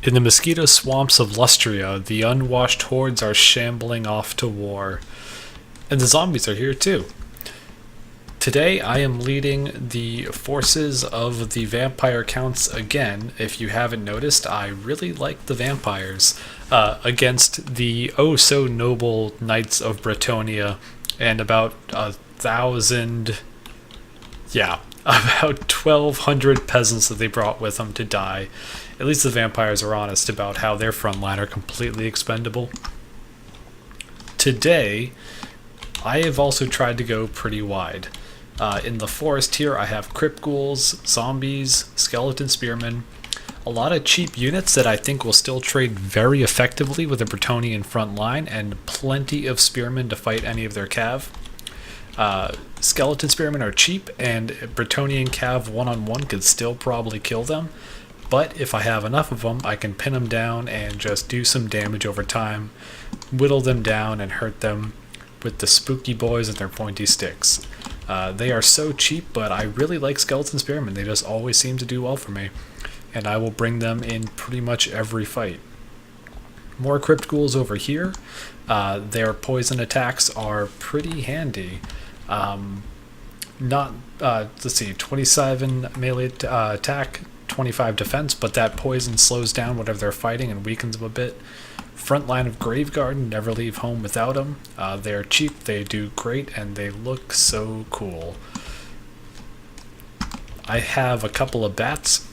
In the mosquito swamps of Lustria, the unwashed hordes are shambling off to war. And the zombies are here too. Today I am leading the forces of the vampire counts again. If you haven't noticed, I really like the vampires against the oh so noble knights of Bretonnia and about 1,000, yeah, about 1,200 peasants that they brought with them to die. At least the vampires are honest about how their front line are completely expendable. Today, I have also tried to go pretty wide. In the forest here, I have crypt ghouls, zombies, skeleton spearmen, a lot of cheap units that I think will still trade very effectively with a Bretonnian front line, and plenty of spearmen to fight any of their cav. Skeleton spearmen are cheap, and Bretonnian cav one-on-one could still probably kill them. But if I have enough of them, I can pin them down and just do some damage over time, whittle them down and hurt them with the spooky boys and their pointy sticks. They are so cheap, but I really like skeleton spearmen. They just always seem to do well for me, and I will bring them in pretty much every fight. More crypt ghouls over here. Their poison attacks are pretty handy. Let's see, 27 melee attack, 25 defense, but that poison slows down whatever they're fighting and weakens them a bit. Front line of Graveguard, never leave home without them. They're cheap, they do great, and they look so cool. I have a couple of bats.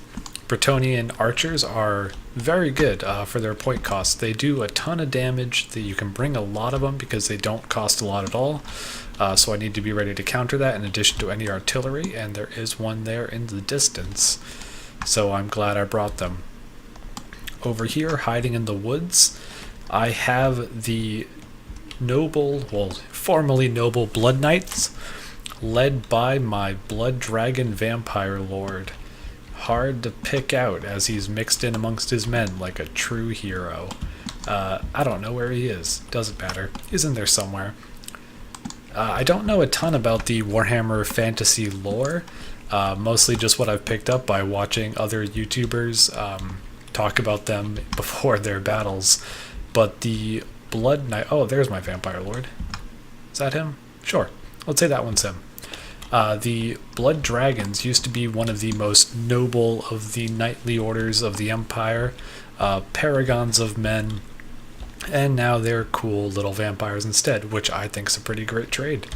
Bretonnian archers are very good for their point costs. They do a ton of damage. That you can bring a lot of them because they don't cost a lot at all. So I need to be ready to counter that in addition to any artillery, and there is one there in the distance. So I'm glad I brought them. Over here, hiding in the woods, I have the formerly noble Blood Knights, led by my Blood Dragon Vampire Lord. Hard to pick out as he's mixed in amongst his men like a true hero. I don't know where he is. Doesn't matter. He's in there somewhere. I don't know a ton about the Warhammer fantasy lore. Mostly just what I've picked up by watching other YouTubers talk about them before their battles. But the Blood Knight... Oh, there's my Vampire Lord. Is that him? Sure. Let's say that one's him. The Blood Dragons used to be one of the most noble of the knightly orders of the Empire. Paragons of men. And now they're cool little vampires instead, which I think is a pretty great trade.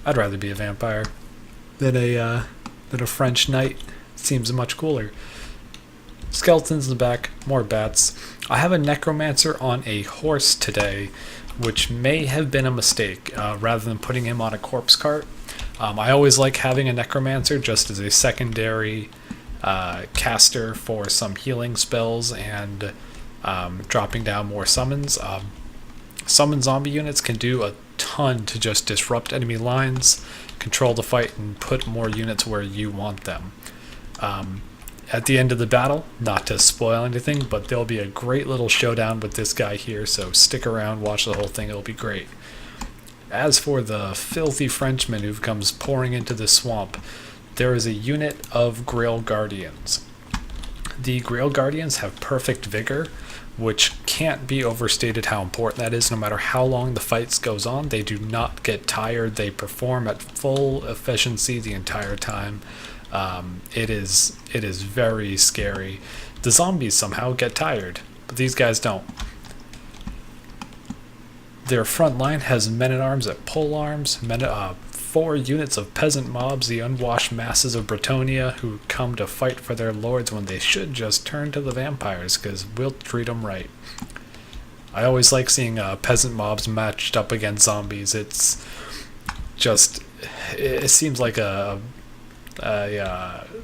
I'd rather be a vampire than a French knight. Seems much cooler. Skeletons in the back, more bats. I have a necromancer on a horse today, which may have been a mistake, rather than putting him on a corpse cart. I always like having a necromancer just as a secondary caster for some healing spells and dropping down more summons. Summon zombie units can do a ton to just disrupt enemy lines, control the fight, and put more units where you want them. At the end of the battle, not to spoil anything, but there'll be a great little showdown with this guy here, so stick around, watch the whole thing, it'll be great. As for the filthy Frenchman who comes pouring into the swamp, there is a unit of Grail Guardians. The Grail Guardians have perfect vigor, which can't be overstated how important that is. No matter how long the fight goes on, they do not get tired. They perform at full efficiency the entire time. It is very scary. The zombies somehow get tired, but these guys don't. Their front line has men-at-arms at polearms, 4 units of peasant mobs, the unwashed masses of Bretonnia, who come to fight for their lords when they should just turn to the vampires, because we'll treat them right. I always like seeing peasant mobs matched up against zombies. It's just... It seems like a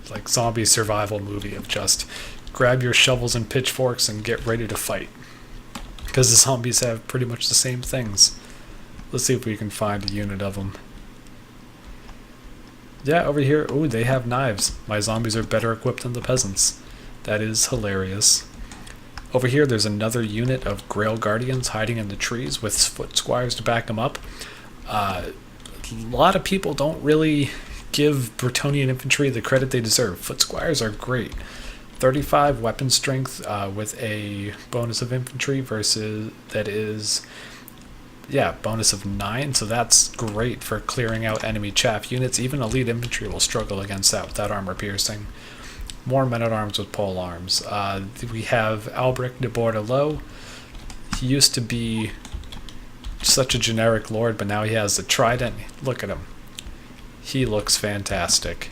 like zombie survival movie of just grab your shovels and pitchforks and get ready to fight. Because the zombies have pretty much the same things. Let's see if we can find a unit of them. Yeah, over here, ooh, they have knives. My zombies are better equipped than the peasants. That is hilarious. Over here, there's another unit of Grail Guardians hiding in the trees with foot squires to back them up. A lot of people don't really give Bretonnian infantry the credit they deserve. Foot squires are great. 35 weapon strength with a bonus of infantry versus that is, yeah, bonus of 9. So that's great for clearing out enemy chaff units. Even elite infantry will struggle against that with that armor piercing. More men-at-arms with pole arms. We have Albrecht de Bordelot. He used to be such a generic lord, but now he has the trident. Look at him. He looks fantastic.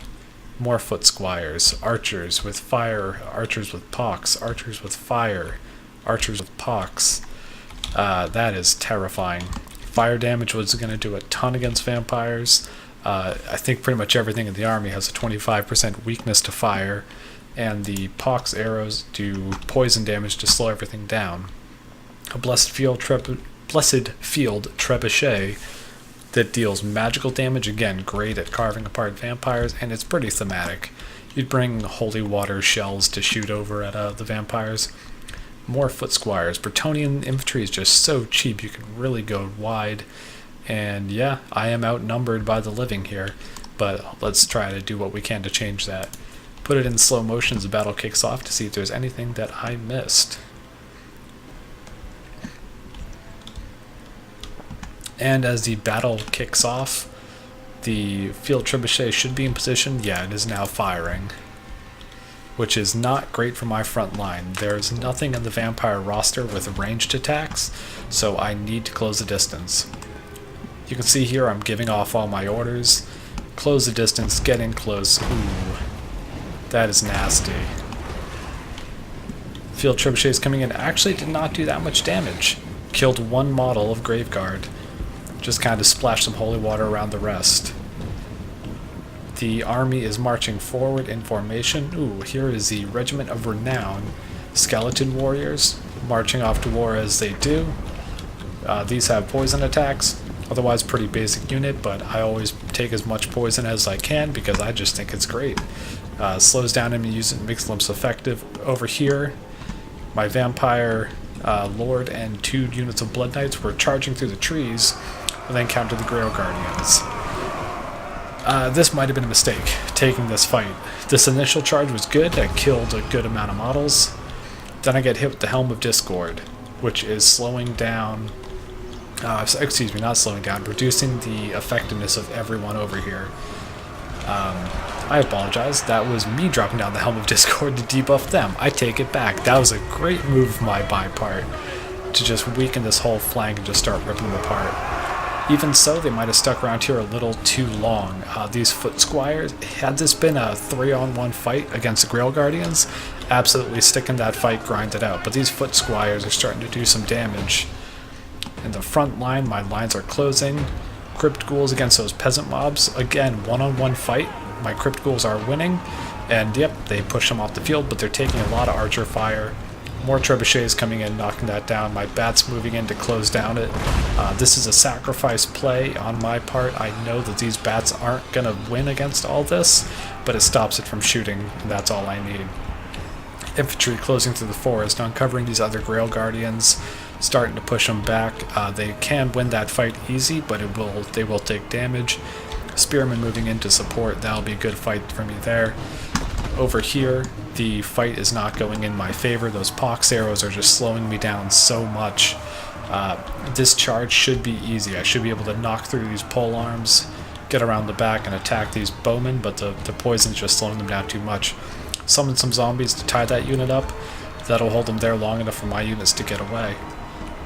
More foot squires, archers with fire, archers with pox, archers with fire, archers with pox. That is terrifying. Fire damage was going to do a ton against vampires. I think pretty much everything in the army has a 25% weakness to fire, and the pox arrows do poison damage to slow everything down. A blessed field trebuchet that deals magical damage, again, great at carving apart vampires, and it's pretty thematic. You'd bring holy water shells to shoot over at the vampires. More foot squires. Bretonnian infantry is just so cheap, you can really go wide. And yeah, I am outnumbered by the living here, but let's try to do what we can to change that. Put it in slow motion as the battle kicks off to see if there's anything that I missed. And as the battle kicks off, the field trebuchet should be in position. Yeah, it is now firing, which is not great for my front line. There's nothing in the vampire roster with ranged attacks, so I need to close the distance. You can see here I'm giving off all my orders. Close the distance, get in close. Ooh, that is nasty. Field trebuchet is coming in. Actually did not do that much damage. Killed one model of Graveguard. Just kind of splashed some holy water around the rest. The army is marching forward in formation. Ooh, here is the Regiment of Renown. Skeleton warriors marching off to war as they do. These have poison attacks. Otherwise pretty basic unit, but I always take as much poison as I can because I just think it's great. Slows down enemy use and makes them less effective. Over here, my vampire lord and 2 units of blood knights were charging through the trees and then countered the Grail Guardians. This might have been a mistake, taking this fight. This initial charge was good, I killed a good amount of models. Then I get hit with the Helm of Discord, which is slowing down, excuse me, not slowing down, reducing the effectiveness of everyone over here. I apologize, that was me dropping down the Helm of Discord to debuff them. I take it back. That was a great move my part, to just weaken this whole flank and just start ripping them apart. Even so, they might have stuck around here a little too long. These foot squires, had this been a 3-on-1 fight against the Grail Guardians, absolutely stick in that fight, grind it out. But these foot squires are starting to do some damage. In the front line, my lines are closing. Crypt ghouls against those peasant mobs. Again, 1-on-1 fight. My crypt ghouls are winning. And yep, they push them off the field, but they're taking a lot of archer fire. More trebuchets coming in, knocking that down. My bats moving in to close down it. This is a sacrifice play on my part. I know that these bats aren't going to win against all this, but it stops it from shooting, and that's all I need. Infantry closing through the forest, uncovering these other Grail Guardians, starting to push them back. They can win that fight easy, but they will take damage. Spearmen moving in to support. That'll be a good fight for me there. Over here, the fight is not going in my favor. Those pox arrows are just slowing me down so much. This charge should be easy. I should be able to knock through these pole arms, get around the back and attack these bowmen, but the poison's just slowing them down too much. Summon some zombies to tie that unit up. That'll hold them there long enough for my units to get away.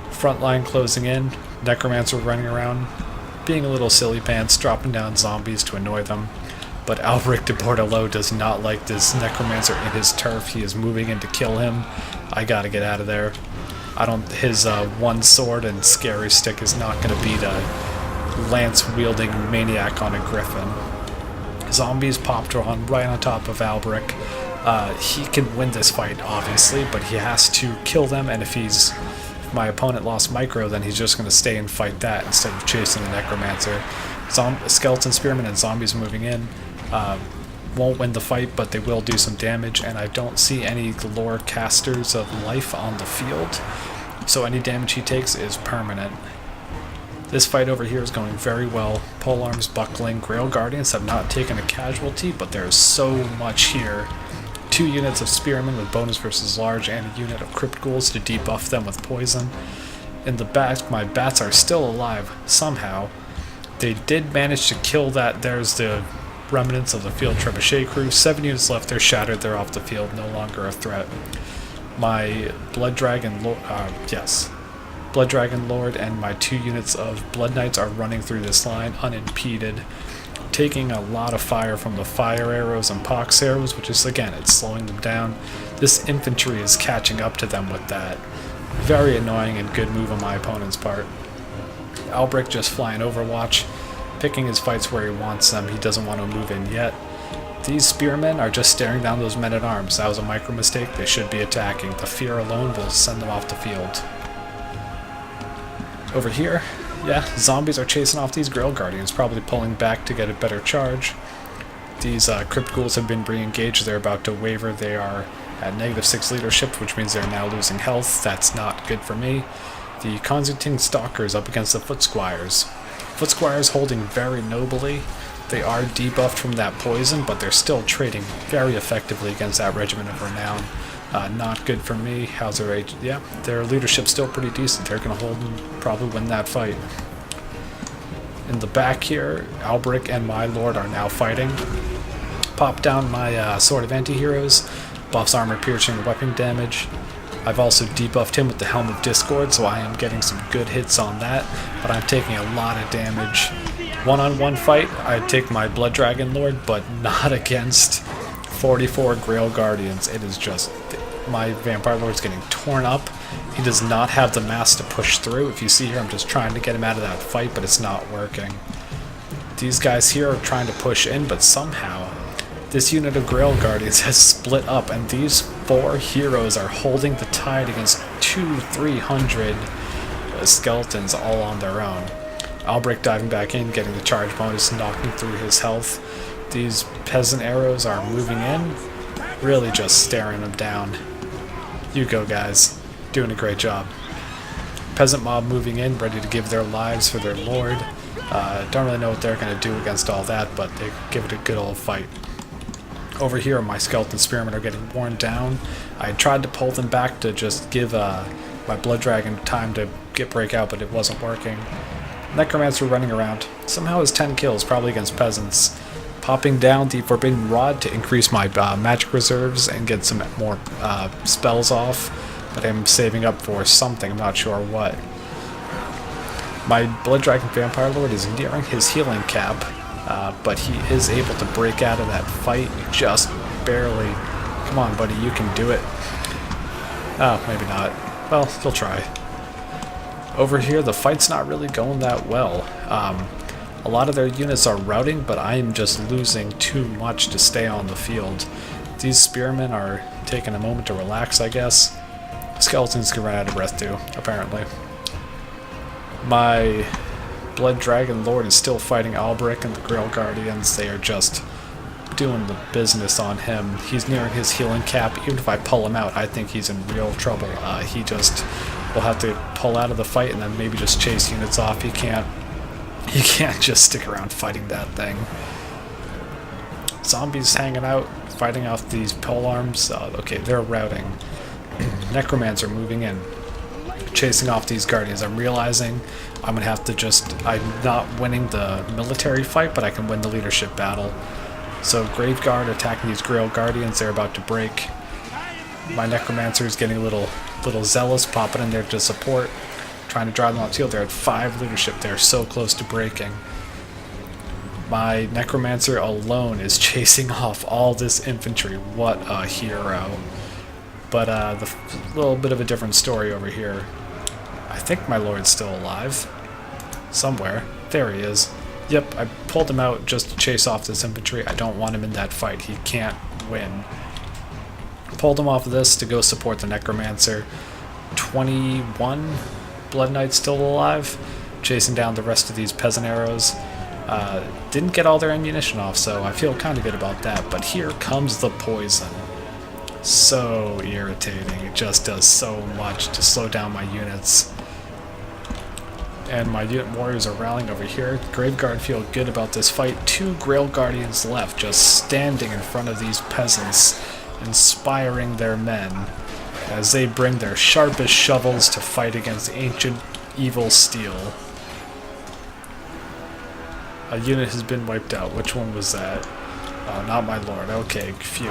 Front line closing in. Necromancer running around, being a little silly pants, dropping down zombies to annoy them. But Albrecht de Bordelot does not like this Necromancer in his turf. He is moving in to kill him. I gotta get out of there. His one sword and scary stick is not gonna beat a lance-wielding maniac on a griffin. Zombies popped right on top of Albrecht. He can win this fight, obviously, but he has to kill them, and if my opponent lost micro, then he's just going to stay and fight that instead of chasing the Necromancer. Skeleton Spearmen and zombies moving in. Won't win the fight, but they will do some damage, and I don't see any lore casters of life on the field, so any damage he takes is permanent. This fight over here is going very well. Polearms buckling. Grail Guardians have not taken a casualty, but there is so much here 2 units of spearmen with bonus versus large, and a unit of crypt ghouls to debuff them with poison. In the back, my bats are still alive, somehow. They did manage to kill that. There's the remnants of the field trebuchet crew. 7 units left, they're shattered, they're off the field, no longer a threat. My Blood Dragon Lord and my 2 units of Blood Knights are running through this line unimpeded, taking a lot of fire from the fire arrows and pox arrows, which is, again, it's slowing them down. This infantry is catching up to them with that. Very annoying and good move on my opponent's part. Albric just flying Overwatch, picking his fights where he wants them. He doesn't want to move in yet. These spearmen are just staring down those men-at-arms. That was a micro mistake. They should be attacking. The fear alone will send them off the field. Over here, yeah, zombies are chasing off these Grail Guardians, probably pulling back to get a better charge. These Crypt Ghouls have been re-engaged. They're about to waver. They are at -6 leadership, which means they're now losing health. That's not good for me. The Constantine Stalkers up against the Foot Squires. Foot Squires holding very nobly. They are debuffed from that poison, but they're still trading very effectively against that Regiment of Renown. Not good for me. How's their age? Yeah, their leadership's still pretty decent. They're going to hold and probably win that fight. In the back here, Albric and my Lord are now fighting. Pop down my Sword of Antiheroes. Buffs armor piercing weapon damage. I've also debuffed him with the Helm of Discord, so I am getting some good hits on that, but I'm taking a lot of damage. One-on-one fight, I'd take my Blood Dragon Lord, but not against 44 Grail Guardians. It is just, my Vampire Lord's getting torn up. He does not have the mass to push through. If you see here, I'm just trying to get him out of that fight, but it's not working. These guys here are trying to push in, but somehow this unit of Grail Guardians has split up, and these 4 heroes are holding the tide against 200-300 skeletons all on their own. Albric diving back in, getting the charge bonus, knocking through his health. These peasant arrows are moving in, really just staring them down. You go, guys. Doing a great job. Peasant mob moving in, ready to give their lives for their lord. Don't really know what they're going to do against all that, but they give it a good old fight. Over here, my skeleton spearmen are getting worn down. I tried to pull them back to just give my Blood Dragon time to break out, but it wasn't working. Necromancer running around. Somehow has 10 kills, probably against peasants. Popping down the Forbidden Rod to increase my magic reserves and get some more spells off, but I'm saving up for something, I'm not sure what. My Blood Dragon Vampire Lord is nearing his healing cap, but he is able to break out of that fight just barely. Come on, buddy, you can do it. Oh, maybe not. Well, he'll try. Over here, the fight's not really going that well. A lot of their units are routing, but I am just losing too much to stay on the field. These spearmen are taking a moment to relax, I guess. Skeletons can run out of breath too, apparently. My Blood Dragon Lord is still fighting Albric and the Grail Guardians. They are just doing the business on him. He's nearing his healing cap. Even if I pull him out, I think he's in real trouble. He just will have to pull out of the fight and then maybe just chase units off. He can't just stick around fighting that thing. Zombies hanging out, fighting off these polearms. Okay, they're routing. Necromancer moving in, chasing off these guardians. I'm realizing I'm gonna have to I'm not winning the military fight, but I can win the leadership battle. So Graveguard attacking these Grail Guardians. They're about to break. My Necromancer is getting a little zealous, popping in there to support, trying to drive them off the field. They're at 5 leadership. They're so close to breaking. My Necromancer alone is chasing off all this infantry. What a hero. But the little bit of a different story over here. I think my Lord's still alive. Somewhere. There he is. Yep, I pulled him out just to chase off this infantry. I don't want him in that fight. He can't win. Pulled him off of this to go support the Necromancer. 21 Blood Knights still alive. Chasing down the rest of these peasant arrows. Didn't get all their ammunition off, so I feel kind of good about that. But here comes the poison. So irritating. It just does so much to slow down my units. And my unit warriors are rallying over here. Graveguard feel good about this fight. 2 Grail Guardians left, just standing in front of these peasants. inspiring their men as they bring their sharpest shovels to fight against ancient evil steel. A unit has been wiped out. Which one was that? Oh, not my lord. Okay, phew.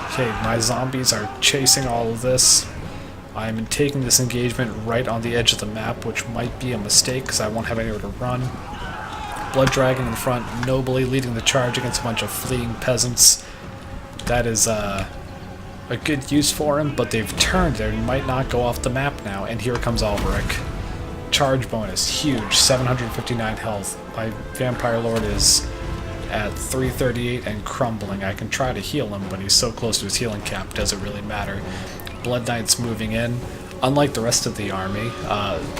Okay, my zombies are chasing all of this. I'm taking this engagement right on the edge of the map, which might be a mistake because I won't have anywhere to run. Blood Dragon in front, nobly leading the charge against a bunch of fleeing peasants. That is a good use for him, but they've turned. They might not go off the map now, and here comes Alberic. Charge bonus, huge, 759 health. My Vampire Lord is at 338 and crumbling. I can try to heal him, but he's so close to his healing cap, doesn't really matter. Blood Knights moving in. Unlike the rest of the army,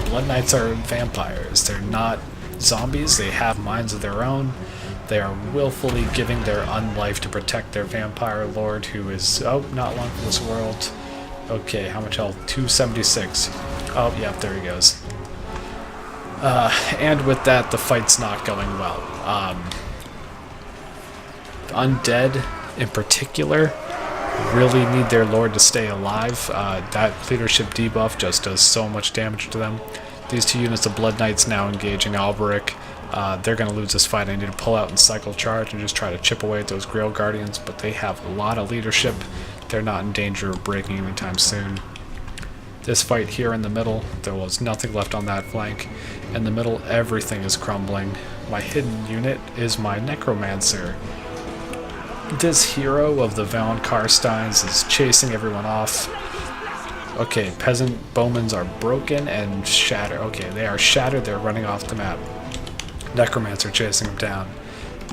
Blood Knights are vampires. They're not zombies. They have minds of their own. They are willfully giving their unlife to protect their Vampire Lord, who is, not long for this world. Okay, how much health? 276. Oh, yeah, there he goes. And with that, the fight's not going well. Undead, in particular, really need their lord to stay alive. That leadership debuff just does so much damage to them. These two units of Blood Knights now engaging Alberic. They're going to lose this fight. I need to pull out and cycle charge and just try to chip away at those Grail Guardians, but they have a lot of leadership. They're not in danger of breaking anytime soon. This fight here in the middle, there was nothing left on that flank. In the middle, everything is crumbling. My hidden unit is my Necromancer. This hero of the Von Karsteins is chasing everyone off. Okay, peasant bowmans are broken and shattered. Okay, they are shattered. They're running off the map. Necromancer chasing them down.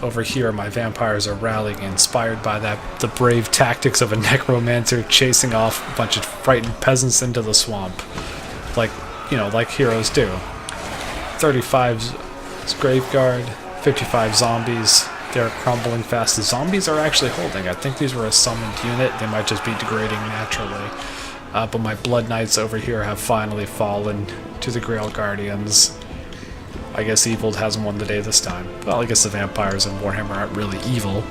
Over here, my vampires are rallying, inspired by the brave tactics of a Necromancer chasing off a bunch of frightened peasants into the swamp. Like heroes do. 35's Graveguard, 55 zombies. They're crumbling fast. The zombies are actually holding. I think these were a summoned unit. They might just be degrading naturally. But my Blood Knights over here have finally fallen to the Grail Guardians. I guess evil hasn't won the day this time. Well, I guess the vampires in Warhammer aren't really evil.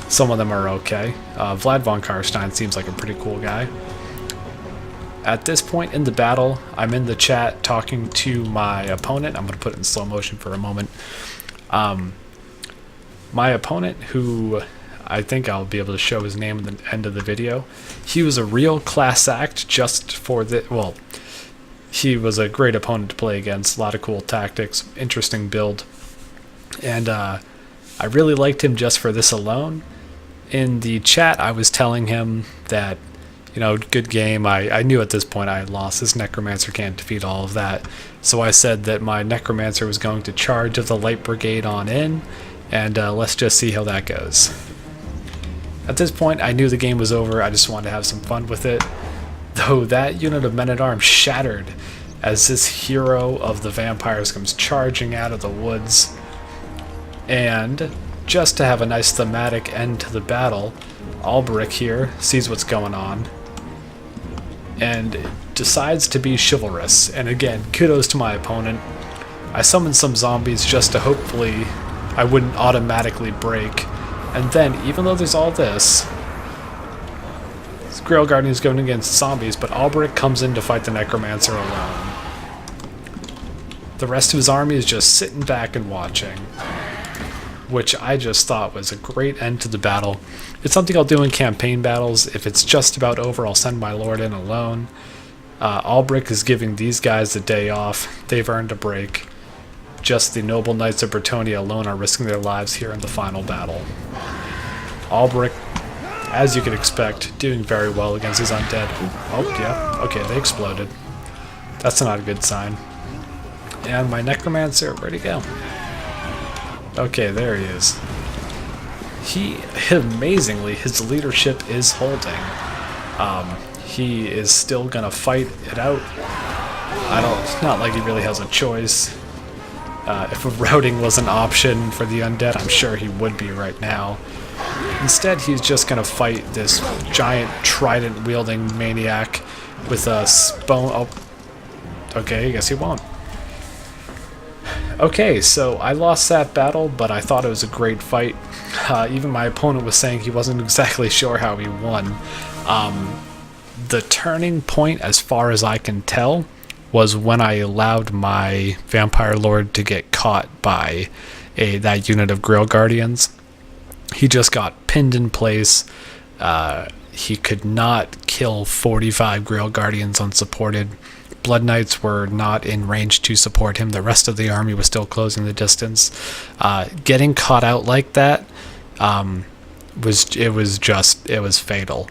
Some of them are okay. Vlad von Karstein seems like a pretty cool guy. At this point in the battle, I'm in the chat talking to my opponent. I'm going to put it in slow motion for a moment. My opponent, who I think I'll be able to show his name at the end of the video, he was a real class act just for the... Well, he was a great opponent to play against. A lot of cool tactics, interesting build. And I really liked him just for this alone. In the chat, I was telling him that, good game. I knew at this point I had lost. This Necromancer can't defeat all of that. So I said that my Necromancer was going to charge of the Light Brigade on in, and let's just see how that goes. At this point, I knew the game was over. I just wanted to have some fun with it. Though that unit of men-at-arms shattered as this hero of the vampires comes charging out of the woods. And just to have a nice thematic end to the battle, Alberic here sees what's going on and decides to be chivalrous. And again, kudos to my opponent. I summoned some zombies just to hopefully I wouldn't automatically break. And then, even though there's all this Grail Guardian is going against zombies, but Alberic comes in to fight the Necromancer alone. The rest of his army is just sitting back and watching, which I just thought was a great end to the battle. It's something I'll do in campaign battles. If it's just about over, I'll send my lord in alone. Alberic is giving these guys a day off. They've earned a break. Just the noble knights of Bretonnia alone are risking their lives here in the final battle. Alberic, as you could expect, doing very well against his undead. Oh, yeah. Okay, they exploded. That's not a good sign. And my Necromancer, where'd he go? Okay, there he is. Amazingly, his leadership is holding. He is still gonna fight it out. It's not like he really has a choice. If a routing was an option for the undead, I'm sure he would be right now. Instead, he's just going to fight this giant trident-wielding maniac with a spawn... Oh, okay, I guess he won't. Okay, so I lost that battle, but I thought it was a great fight. Even my opponent was saying he wasn't exactly sure how he won. The turning point, as far as I can tell, was when I allowed my Vampire Lord to get caught by that unit of Grail Guardians. He just got pinned in place. He could not kill 45 Grail Guardians unsupported. Blood Knights were not in range to support him. The rest of the army was still closing the distance. Getting caught out like that was fatal.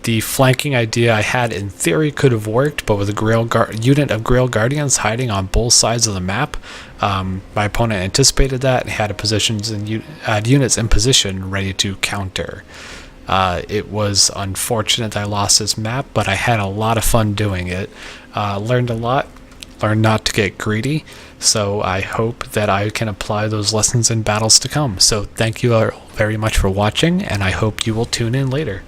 The flanking idea I had in theory could have worked, but with a unit of Grail Guardians hiding on both sides of the map, my opponent anticipated that and had units in position ready to counter. It was unfortunate I lost this map, but I had a lot of fun doing it. Learned a lot, learned not to get greedy, so I hope that I can apply those lessons in battles to come. So thank you all very much for watching, and I hope you will tune in later.